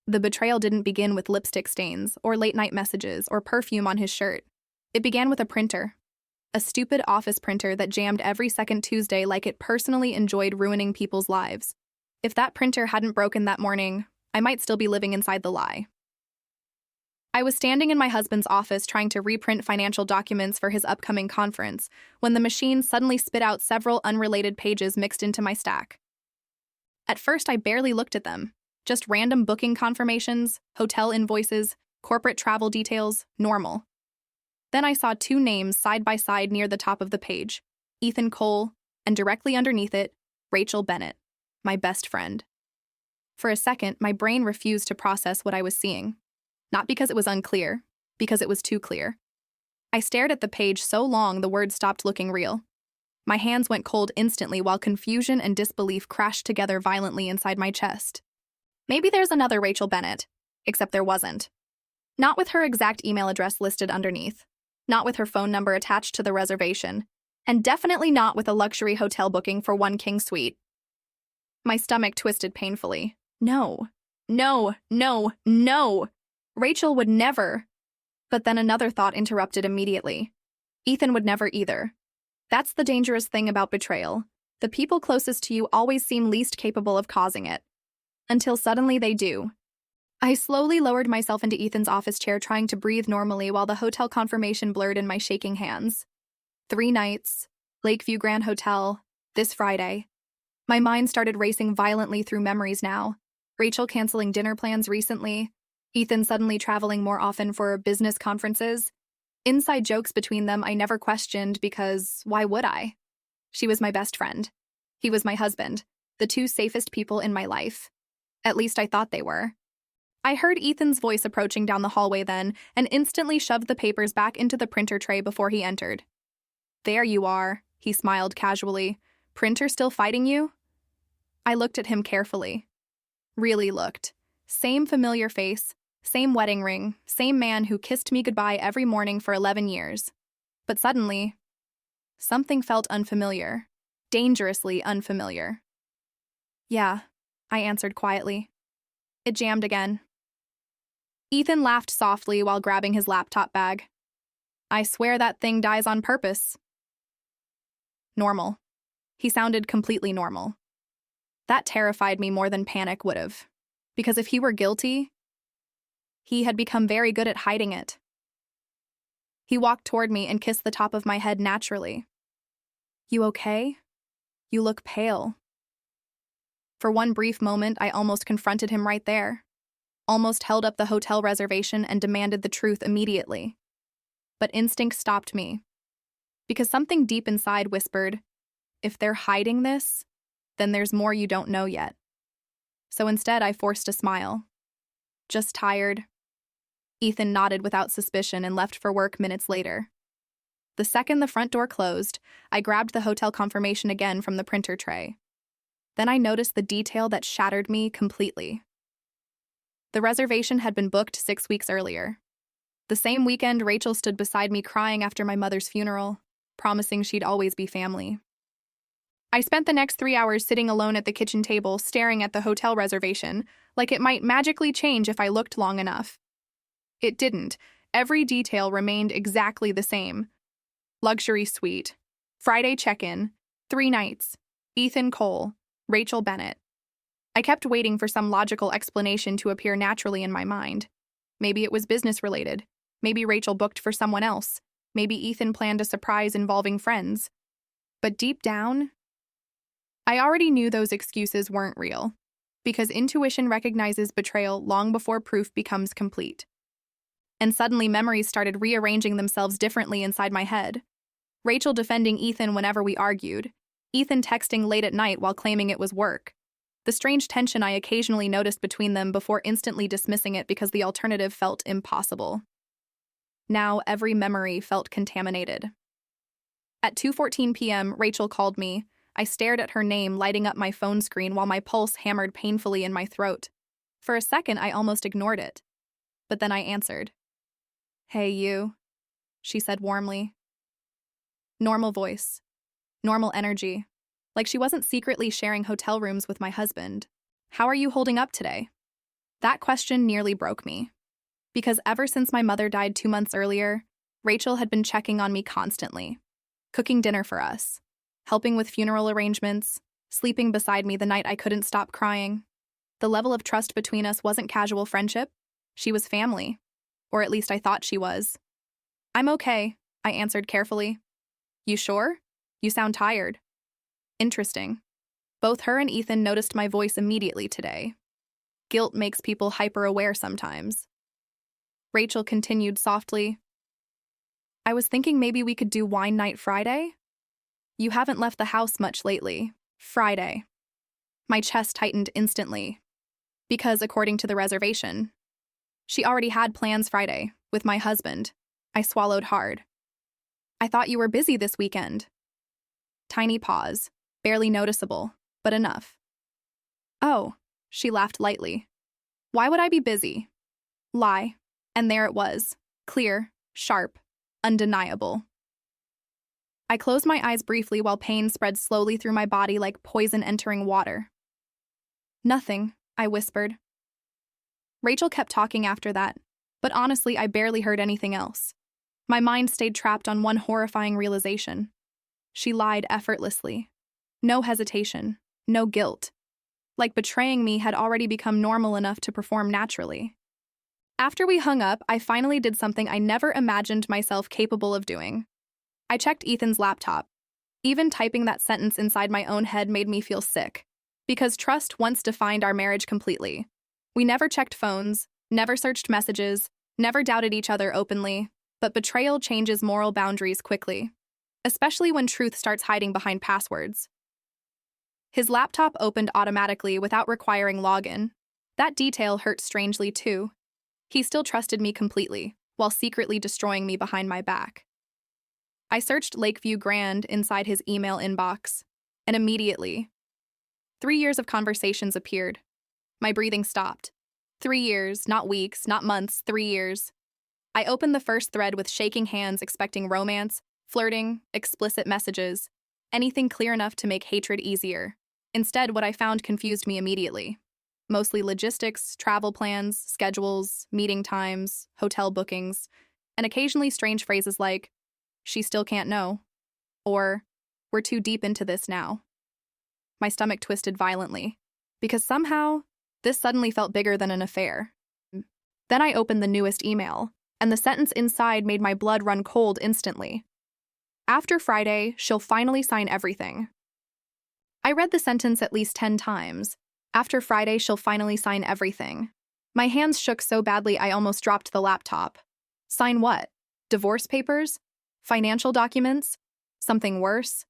The betrayal didn't begin with lipstick stains, or late-night messages, or perfume on his shirt. It began with a printer. A stupid office printer that jammed every second Tuesday like it personally enjoyed ruining people's lives. If that printer hadn't broken that morning, I might still be living inside the lie. I was standing in my husband's office trying to reprint financial documents for his upcoming conference when the machine suddenly spit out several unrelated pages mixed into my stack. At first, I barely looked at them. Just random booking confirmations, hotel invoices, corporate travel details, normal. Then I saw two names side by side near the top of the page, Ethan Cole, and directly underneath it, Rachel Bennett, my best friend. For a second, my brain refused to process what I was seeing. Not because it was unclear, because it was too clear. I stared at the page so long the words stopped looking real. My hands went cold instantly while confusion and disbelief crashed together violently inside my chest. Maybe there's another Rachel Bennett, except there wasn't. Not with her exact email address listed underneath, not with her phone number attached to the reservation, and definitely not with a luxury hotel booking for one king suite. My stomach twisted painfully. No, no, no, no! Rachel would never. But then another thought interrupted immediately. Ethan would never either. That's the dangerous thing about betrayal. The people closest to you always seem least capable of causing it. Until suddenly they do. I slowly lowered myself into Ethan's office chair, trying to breathe normally while the hotel confirmation blurred in my shaking hands. 3 nights, Lakeview Grand Hotel, this Friday. My mind started racing violently through memories now. Rachel canceling dinner plans recently, Ethan suddenly traveling more often for business conferences. Inside jokes between them I never questioned because why would I? She was my best friend. He was my husband, the two safest people in my life. At least I thought they were. I heard Ethan's voice approaching down the hallway then and instantly shoved the papers back into the printer tray before he entered. There you are, he smiled casually. Printer still fighting you? I looked at him carefully. Really looked. Same familiar face. Same wedding ring, same man who kissed me goodbye every morning for 11 years. But suddenly, something felt unfamiliar, dangerously unfamiliar. Yeah, I answered quietly. It jammed again. Ethan laughed softly while grabbing his laptop bag. I swear that thing dies on purpose. Normal. He sounded completely normal. That terrified me more than panic would have. Because if he were guilty, he had become very good at hiding it. He walked toward me and kissed the top of my head naturally. You okay? You look pale. For one brief moment, I almost confronted him right there. Almost held up the hotel reservation and demanded the truth immediately. But instinct stopped me. Because something deep inside whispered, if they're hiding this, then there's more you don't know yet. So instead, I forced a smile. Just tired. Ethan nodded without suspicion and left for work minutes later. The second the front door closed, I grabbed the hotel confirmation again from the printer tray. Then I noticed the detail that shattered me completely. The reservation had been booked 6 weeks earlier. The same weekend, Rachel stood beside me crying after my mother's funeral, promising she'd always be family. I spent the next 3 hours sitting alone at the kitchen table, staring at the hotel reservation, like it might magically change if I looked long enough. It didn't. Every detail remained exactly the same. Luxury suite. Friday check-in. 3 nights. Ethan Cole. Rachel Bennett. I kept waiting for some logical explanation to appear naturally in my mind. Maybe it was business-related. Maybe Rachel booked for someone else. Maybe Ethan planned a surprise involving friends. But deep down, I already knew those excuses weren't real, because intuition recognizes betrayal long before proof becomes complete. And suddenly memories started rearranging themselves differently inside my head. Rachel defending Ethan whenever we argued. Ethan texting late at night while claiming it was work. The strange tension I occasionally noticed between them before instantly dismissing it because the alternative felt impossible. Now every memory felt contaminated. At 2:14 p.m., Rachel called me. I stared at her name lighting up my phone screen while my pulse hammered painfully in my throat. For a second, I almost ignored it. But then I answered. Hey, you, she said warmly. Normal voice. Normal energy. Like she wasn't secretly sharing hotel rooms with my husband. How are you holding up today? That question nearly broke me. Because ever since my mother died 2 months earlier, Rachel had been checking on me constantly, cooking dinner for us, helping with funeral arrangements, sleeping beside me the night I couldn't stop crying. The level of trust between us wasn't casual friendship. She was family. Or at least I thought she was. "I'm okay," I answered carefully. "You sure? You sound tired." Interesting. Both her and Ethan noticed my voice immediately today. Guilt makes people hyper-aware sometimes. Rachel continued softly. "I was thinking maybe we could do wine night Friday? You haven't left the house much lately. Friday." My chest tightened instantly. Because, according to the reservation, she already had plans Friday, with my husband. I swallowed hard. "I thought you were busy this weekend." Tiny pause, barely noticeable, but enough. "Oh," she laughed lightly. "Why would I be busy?" Lie. And there it was, clear, sharp, undeniable. I closed my eyes briefly while pain spread slowly through my body like poison entering water. "Nothing," I whispered. Rachel kept talking after that, but honestly, I barely heard anything else. My mind stayed trapped on one horrifying realization. She lied effortlessly. No hesitation, no guilt. Like betraying me had already become normal enough to perform naturally. After we hung up, I finally did something I never imagined myself capable of doing. I checked Ethan's laptop. Even typing that sentence inside my own head made me feel sick. Because trust once defined our marriage completely. We never checked phones, never searched messages, never doubted each other openly, but betrayal changes moral boundaries quickly, especially when truth starts hiding behind passwords. His laptop opened automatically without requiring login. That detail hurt strangely too. He still trusted me completely, while secretly destroying me behind my back. I searched Lakeview Grand inside his email inbox, and immediately, 3 years of conversations appeared. My breathing stopped. 3 years, not weeks, not months, 3 years. I opened the first thread with shaking hands, expecting romance, flirting, explicit messages, anything clear enough to make hatred easier. Instead, what I found confused me immediately. Mostly logistics, travel plans, schedules, meeting times, hotel bookings, and occasionally strange phrases like, "She still can't know," or, "We're too deep into this now." My stomach twisted violently, because somehow, this suddenly felt bigger than an affair. Then I opened the newest email, and the sentence inside made my blood run cold instantly. "After Friday, she'll finally sign everything." I read the sentence at least 10 times. After Friday, she'll finally sign everything. My hands shook so badly I almost dropped the laptop. Sign what? Divorce papers? Financial documents? Something worse?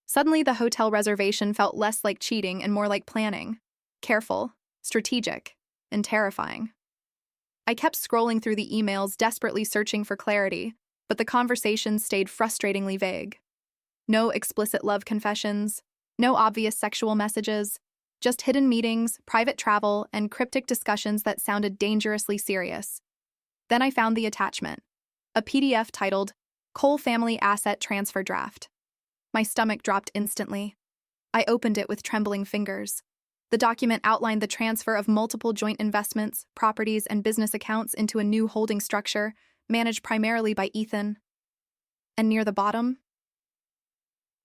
Suddenly, the hotel reservation felt less like cheating and more like planning. Careful, strategic, and terrifying. I kept scrolling through the emails, desperately searching for clarity, but the conversations stayed frustratingly vague. No explicit love confessions, no obvious sexual messages, just hidden meetings, private travel, and cryptic discussions that sounded dangerously serious. Then I found the attachment, a PDF titled Cole Family Asset Transfer Draft. My stomach dropped instantly. I opened it with trembling fingers. The document outlined the transfer of multiple joint investments, properties, and business accounts into a new holding structure, managed primarily by Ethan. And near the bottom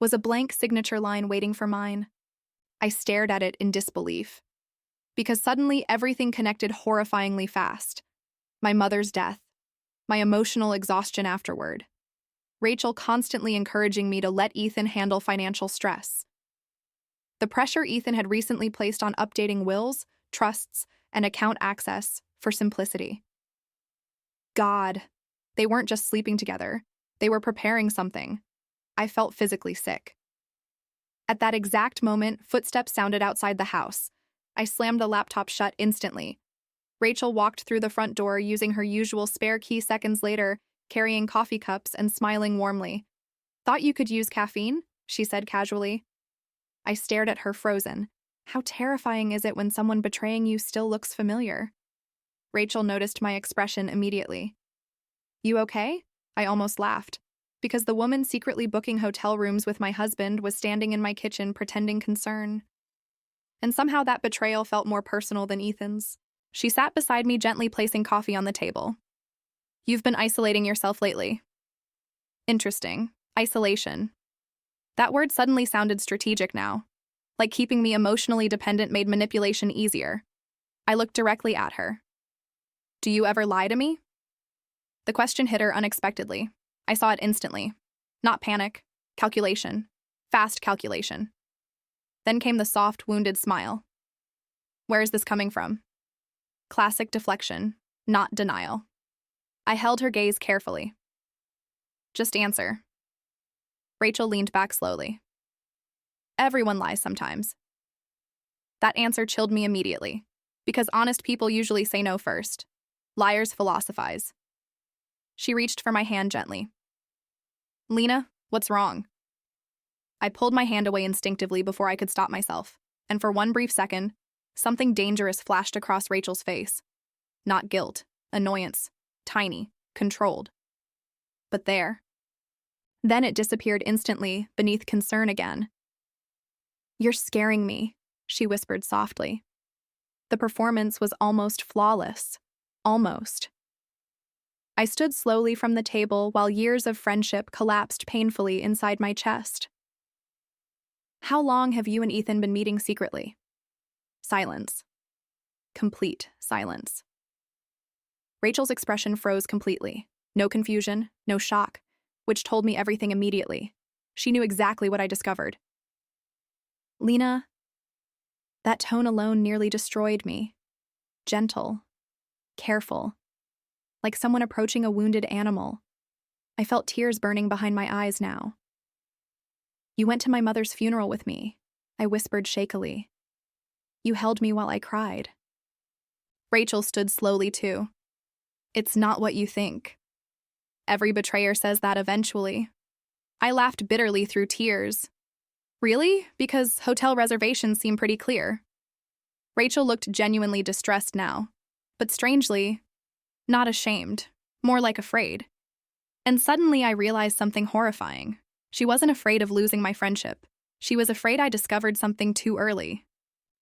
was a blank signature line waiting for mine. I stared at it in disbelief. Because suddenly everything connected horrifyingly fast. My mother's death. My emotional exhaustion afterward. Rachel constantly encouraging me to let Ethan handle financial stress. The pressure Ethan had recently placed on updating wills, trusts, and account access for simplicity. God, they weren't just sleeping together. They were preparing something. I felt physically sick. At that exact moment, footsteps sounded outside the house. I slammed the laptop shut instantly. Rachel walked through the front door using her usual spare key seconds later, carrying coffee cups and smiling warmly. "Thought you could use caffeine?" she said casually. I stared at her frozen. How terrifying is it when someone betraying you still looks familiar? Rachel noticed my expression immediately. "You okay?" I almost laughed, because the woman secretly booking hotel rooms with my husband was standing in my kitchen pretending concern. And somehow that betrayal felt more personal than Ethan's. She sat beside me, gently placing coffee on the table. You've been isolating yourself lately. Interesting. Isolation. That word suddenly sounded strategic now. Like keeping me emotionally dependent made manipulation easier. I looked directly at her. Do you ever lie to me? The question hit her unexpectedly. I saw it instantly. Not panic. Calculation. Fast calculation. Then came the soft, wounded smile. Where is this coming from? Classic deflection, not denial. I held her gaze carefully. Just answer. Rachel leaned back slowly. Everyone lies sometimes. That answer chilled me immediately, because honest people usually say no first. Liars philosophize. She reached for my hand gently. Lena, what's wrong? I pulled my hand away instinctively before I could stop myself, and for one brief second, something dangerous flashed across Rachel's face. Not guilt, annoyance, tiny, controlled. But there. Then it disappeared instantly, beneath concern again. You're scaring me, she whispered softly. The performance was almost flawless. Almost. I stood slowly from the table while years of friendship collapsed painfully inside my chest. How long have you and Ethan been meeting secretly? Silence. Complete silence. Rachel's expression froze completely. No confusion, no shock, which told me everything immediately. She knew exactly what I discovered. Lena, that tone alone nearly destroyed me. Gentle. Careful. Like someone approaching a wounded animal. I felt tears burning behind my eyes now. You went to my mother's funeral with me, I whispered shakily. You held me while I cried. Rachel stood slowly too. It's not what you think. Every betrayer says that eventually. I laughed bitterly through tears. Really? Because hotel reservations seem pretty clear. Rachel looked genuinely distressed now, but strangely, not ashamed, more like afraid. And suddenly I realized something horrifying. She wasn't afraid of losing my friendship. She was afraid I discovered something too early.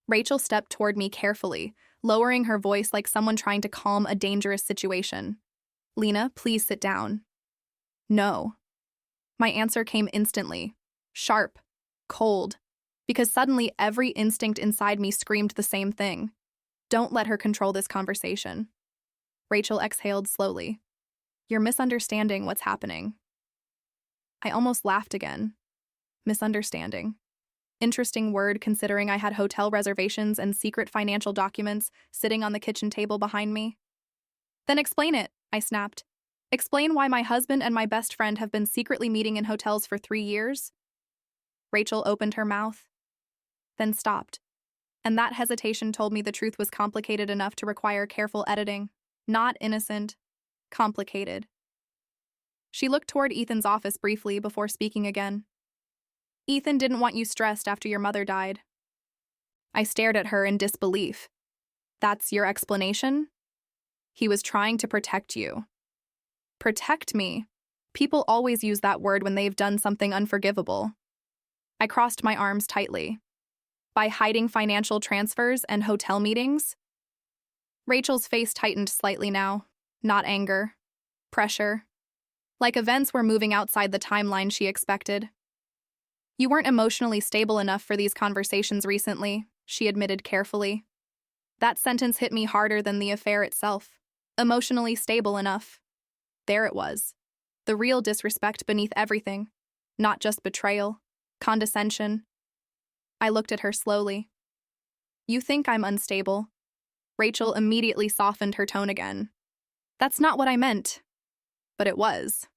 Rachel stepped toward me carefully, lowering her voice like someone trying to calm a dangerous situation. Lena, please sit down. No. My answer came instantly. Sharp. Cold. Because suddenly every instinct inside me screamed the same thing. Don't let her control this conversation. Rachel exhaled slowly. You're misunderstanding what's happening. I almost laughed again. Misunderstanding. Interesting word considering I had hotel reservations and secret financial documents sitting on the kitchen table behind me. Then explain it, I snapped. Explain why my husband and my best friend have been secretly meeting in hotels for 3 years. Rachel opened her mouth, then stopped. And that hesitation told me the truth was complicated enough to require careful editing. Not innocent. Complicated. She looked toward Ethan's office briefly before speaking again. Ethan didn't want you stressed after your mother died. I stared at her in disbelief. That's your explanation? He was trying to protect you. Protect me? People always use that word when they've done something unforgivable. I crossed my arms tightly. By hiding financial transfers and hotel meetings? Rachel's face tightened slightly now. Not anger. Pressure. Like events were moving outside the timeline she expected. You weren't emotionally stable enough for these conversations recently, she admitted carefully. That sentence hit me harder than the affair itself. Emotionally stable enough. There it was. The real disrespect beneath everything. Not just betrayal. Condescension. I looked at her slowly. You think I'm unstable? Rachel immediately softened her tone again. That's not what I meant. But it was.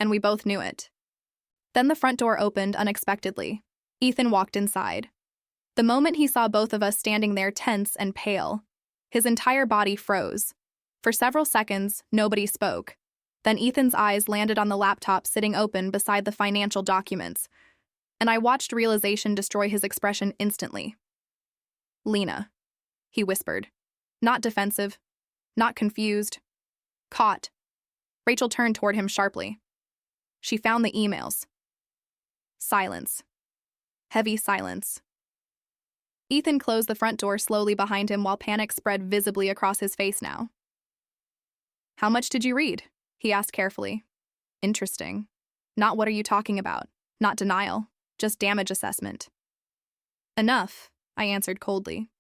And we both knew it. Then the front door opened unexpectedly. Ethan walked inside. The moment he saw both of us standing there tense and pale, his entire body froze. For several seconds, nobody spoke. Then Ethan's eyes landed on the laptop sitting open beside the financial documents, and I watched realization destroy his expression instantly. Lena, he whispered. Not defensive, not confused. Caught. Rachel turned toward him sharply. She found the emails. Silence. Heavy silence. Ethan closed the front door slowly behind him while panic spread visibly across his face now. "How much did you read?" he asked carefully. "Interesting. Not what are you talking about? Not denial, just damage assessment." "Enough," I answered coldly.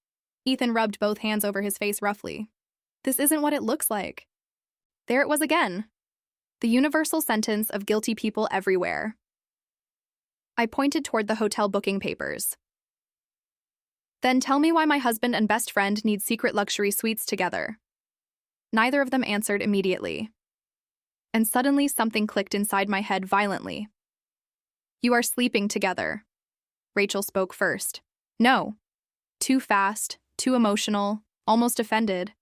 Ethan rubbed both hands over his face roughly. "This isn't what it looks like." There it was again. The universal sentence of guilty people everywhere. I pointed toward the hotel booking papers. "Then tell me why my husband and best friend need secret luxury suites together." Neither of them answered immediately. And suddenly something clicked inside my head violently. "You are sleeping together." Rachel spoke first. No. Too fast, too emotional, almost offended.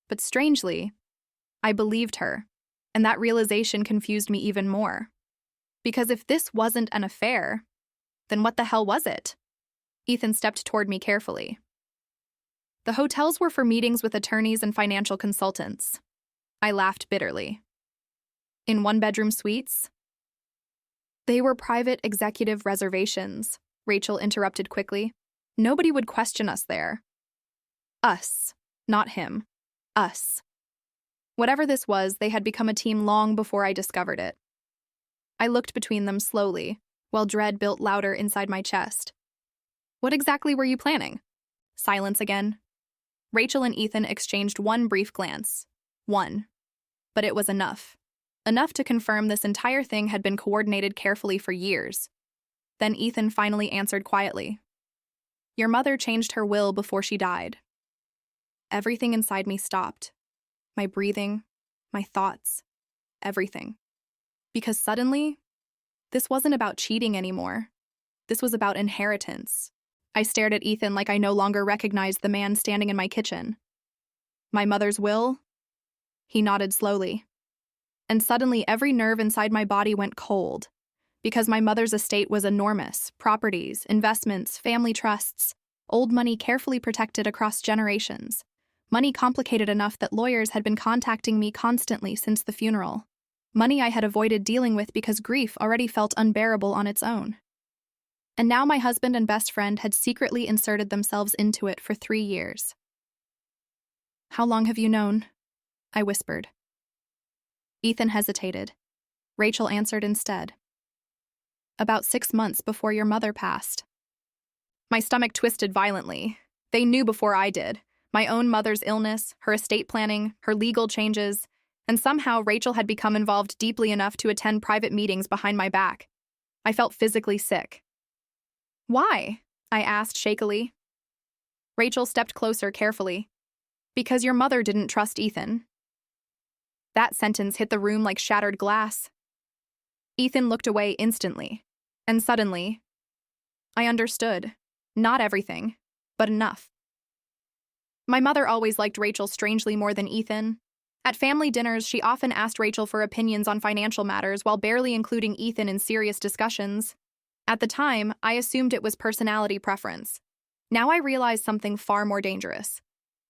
But strangely, I believed her, and that realization confused me even more. Because if this wasn't an affair, then what the hell was it? Ethan stepped toward me carefully. The hotels were for meetings with attorneys and financial consultants. I laughed bitterly. In one-bedroom suites? They were private executive reservations, Rachel interrupted quickly. Nobody would question us there. Us, not him. Us. Whatever this was, they had become a team long before I discovered it. I looked between them slowly, while dread built louder inside my chest. What exactly were you planning? Silence again. Rachel and Ethan exchanged one brief glance. One. But it was enough. Enough to confirm this entire thing had been coordinated carefully for years. Then Ethan finally answered quietly. Your mother changed her will before she died. Everything inside me stopped. My breathing, my thoughts, everything. Because suddenly, this wasn't about cheating anymore. This was about inheritance. I stared at Ethan like I no longer recognized the man standing in my kitchen. My mother's will? He nodded slowly. And suddenly every nerve inside my body went cold. Because my mother's estate was enormous, properties, investments, family trusts, old money carefully protected across generations. Money complicated enough that lawyers had been contacting me constantly since the funeral. Money I had avoided dealing with because grief already felt unbearable on its own. And now my husband and best friend had secretly inserted themselves into it for 3 years. How long have you known? I whispered. Ethan hesitated. Rachel answered instead. About 6 months before your mother passed. My stomach twisted violently. They knew before I did. My own mother's illness, her estate planning, her legal changes, and somehow Rachel had become involved deeply enough to attend private meetings behind my back. I felt physically sick. Why? I asked shakily. Rachel stepped closer carefully. Because your mother didn't trust Ethan. That sentence hit the room like shattered glass. Ethan looked away instantly, and suddenly, I understood. Not everything, but enough. My mother always liked Rachel strangely more than Ethan. At family dinners, she often asked Rachel for opinions on financial matters while barely including Ethan in serious discussions. At the time, I assumed it was personality preference. Now I realize something far more dangerous.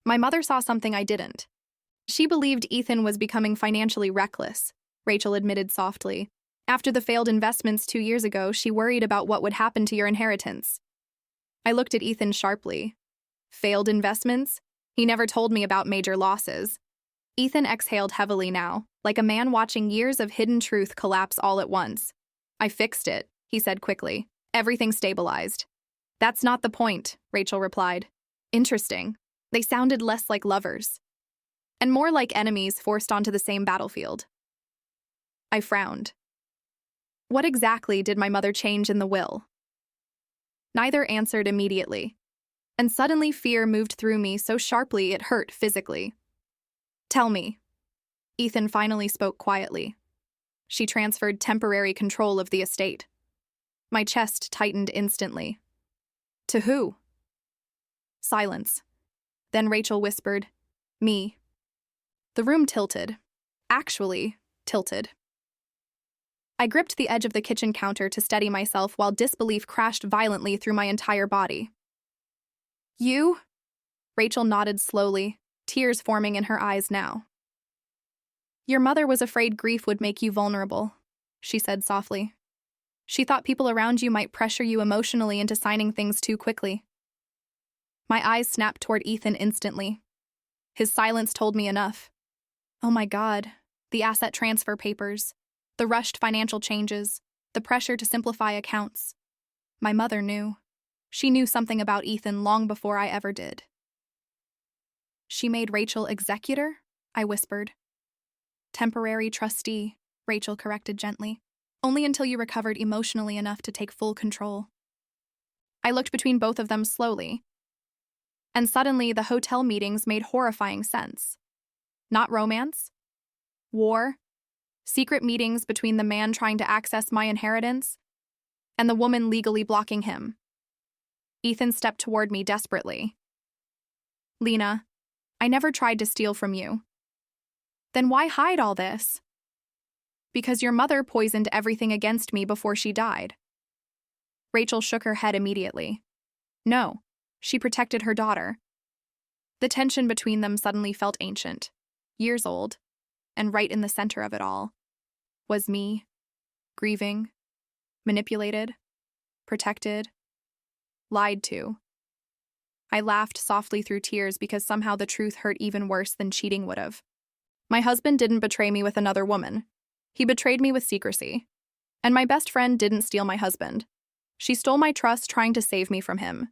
My mother saw something I didn't. She believed Ethan was becoming financially reckless, Rachel admitted softly. After the failed investments 2 years ago, she worried about what would happen to your inheritance. I looked at Ethan sharply. Failed investments? He never told me about major losses. Ethan exhaled heavily now, like a man watching years of hidden truth collapse all at once. I fixed it, he said quickly. Everything stabilized. That's not the point, Rachel replied. Interesting. They sounded less like lovers, and more like enemies forced onto the same battlefield. I frowned. What exactly did my mother change in the will? Neither answered immediately, and suddenly fear moved through me so sharply it hurt physically. Tell me. Ethan finally spoke quietly. She transferred temporary control of the estate. My chest tightened instantly. To who? Silence. Then Rachel whispered, Me. The room tilted. Actually, tilted. I gripped the edge of the kitchen counter to steady myself while disbelief crashed violently through my entire body. You? Rachel nodded slowly, tears forming in her eyes now. Your mother was afraid grief would make you vulnerable, she said softly. She thought people around you might pressure you emotionally into signing things too quickly. My eyes snapped toward Ethan instantly. His silence told me enough. Oh my God, the asset transfer papers, the rushed financial changes, the pressure to simplify accounts. My mother knew. She knew something about Ethan long before I ever did. She made Rachel executor? I whispered. Temporary trustee, Rachel corrected gently. Only until you recovered emotionally enough to take full control. I looked between both of them slowly. And suddenly the hotel meetings made horrifying sense. Not romance. War. Secret meetings between the man trying to access my inheritance and the woman legally blocking him. Ethan stepped toward me desperately. Lena, I never tried to steal from you. Then why hide all this? Because your mother poisoned everything against me before she died. Rachel shook her head immediately. No, she protected her daughter. The tension between them suddenly felt ancient, years old, and right in the center of it all was me, grieving, manipulated, protected, lied to. I laughed softly through tears because somehow the truth hurt even worse than cheating would have. My husband didn't betray me with another woman. He betrayed me with secrecy. And my best friend didn't steal my husband. She stole my trust trying to save me from him.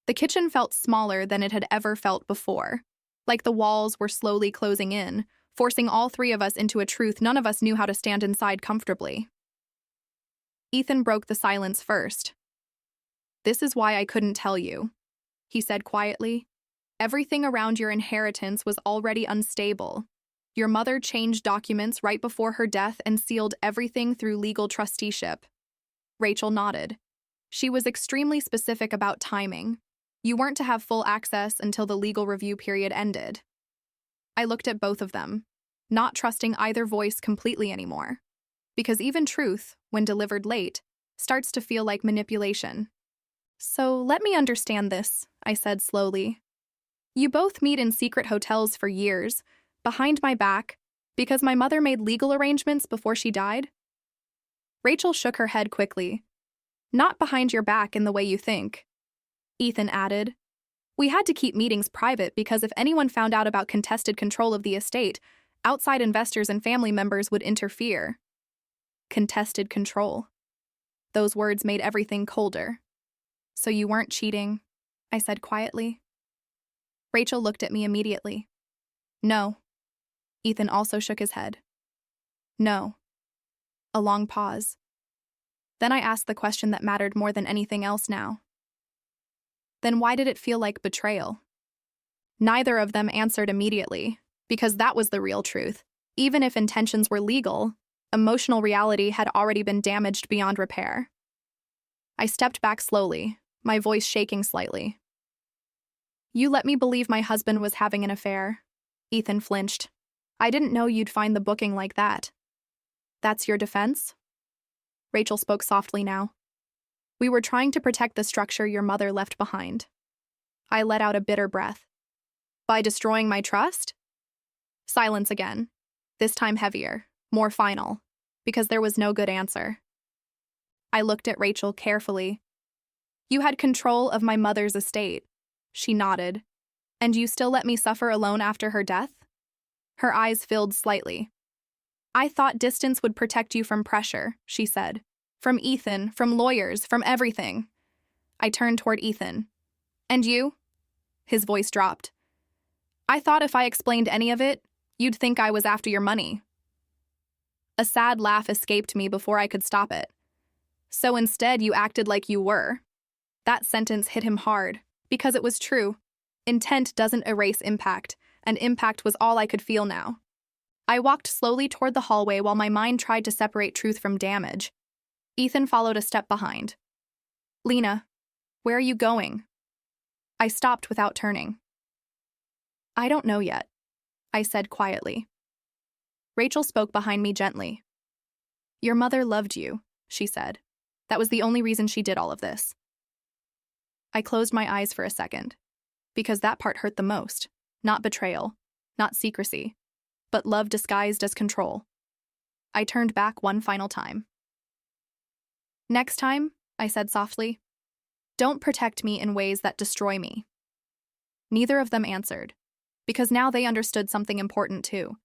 The kitchen felt smaller than it had ever felt before, like the walls were slowly closing in, forcing all three of us into a truth none of us knew how to stand inside comfortably. Ethan broke the silence first. This is why I couldn't tell you, he said quietly. Everything around your inheritance was already unstable. Your mother changed documents right before her death and sealed everything through legal trusteeship. Rachel nodded. She was extremely specific about timing. You weren't to have full access until the legal review period ended. I looked at both of them, not trusting either voice completely anymore. Because even truth, when delivered late, starts to feel like manipulation. So let me understand this, I said slowly. You both meet in secret hotels for years, behind my back, because my mother made legal arrangements before she died? Rachel shook her head quickly. Not behind your back in the way you think. Ethan added. We had to keep meetings private because if anyone found out about contested control of the estate, outside investors and family members would interfere. Contested control. Those words made everything colder. So you weren't cheating, I said quietly. Rachel looked at me immediately. No. Ethan also shook his head. No. A long pause. Then I asked the question that mattered more than anything else now. Then why did it feel like betrayal? Neither of them answered immediately, because that was the real truth. Even if intentions were legal, emotional reality had already been damaged beyond repair. I stepped back slowly, my voice shaking slightly. You let me believe my husband was having an affair. Ethan flinched. I didn't know you'd find the booking like that. That's your defense? Rachel spoke softly now. We were trying to protect the structure your mother left behind. I let out a bitter breath. By destroying my trust? Silence again. This time heavier, more final, because there was no good answer. I looked at Rachel carefully. You had control of my mother's estate. She nodded. And you still let me suffer alone after her death? Her eyes filled slightly. I thought distance would protect you from pressure, she said. From Ethan, from lawyers, from everything. I turned toward Ethan. And you? His voice dropped. I thought if I explained any of it, you'd think I was after your money. A sad laugh escaped me before I could stop it. So instead you acted like you were. That sentence hit him hard, because it was true. Intent doesn't erase impact, and impact was all I could feel now. I walked slowly toward the hallway while my mind tried to separate truth from damage. Ethan followed a step behind. Lena, where are you going? I stopped without turning. I don't know yet, I said quietly. Rachel spoke behind me gently. Your mother loved you, she said. That was the only reason she did all of this. I closed my eyes for a second, because that part hurt the most. Not betrayal, not secrecy, but love disguised as control. I turned back one final time. Next time, I said softly, don't protect me in ways that destroy me. Neither of them answered, because now they understood something important too.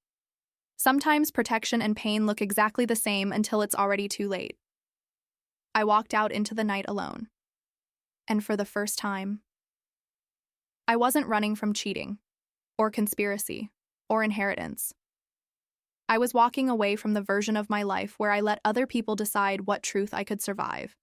Sometimes protection and pain look exactly the same until it's already too late. I walked out into the night alone. And for the first time, I wasn't running from cheating, or conspiracy, or inheritance. I was walking away from the version of my life where I let other people decide what truth I could survive.